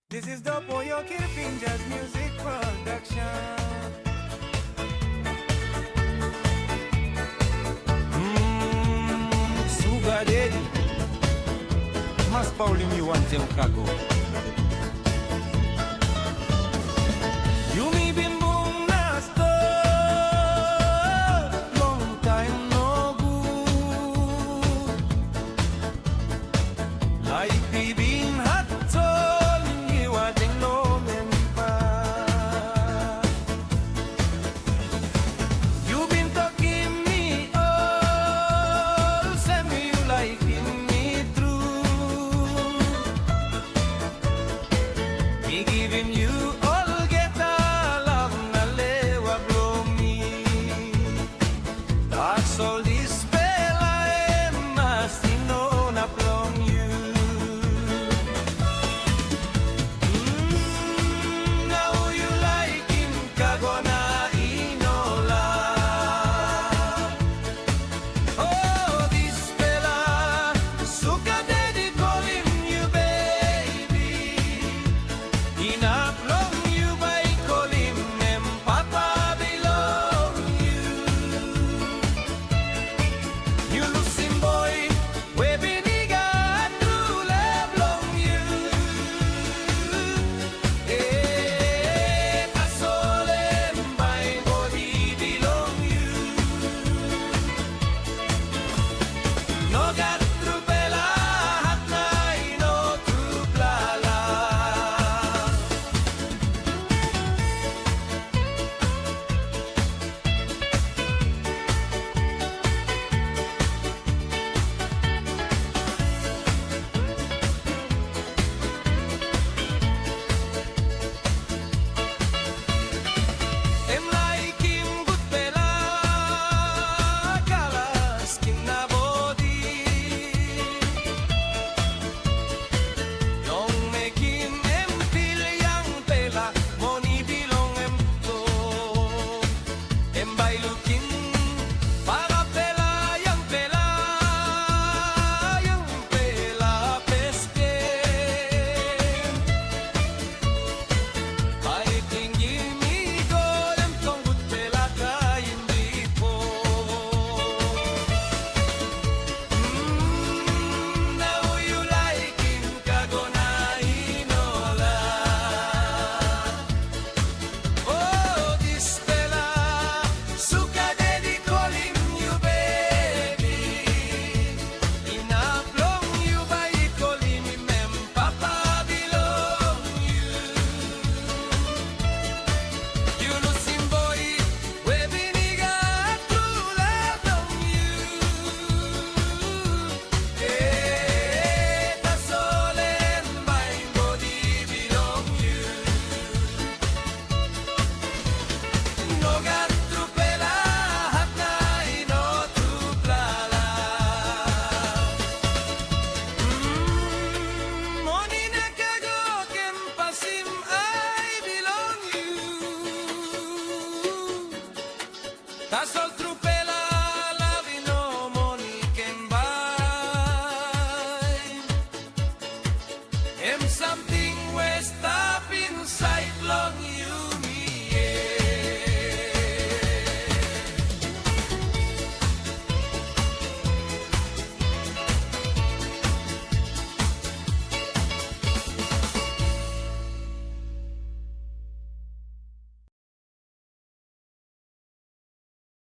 This is the Poyo Kirpin Jazz Music Production. Sugar Daddy Mas Paulinho e o Anteu Cago Yumi bimbung nasto long time no good. Like bibing hatol hiwa ding no mempa. You been talking me all, say me you like me true. Me giving you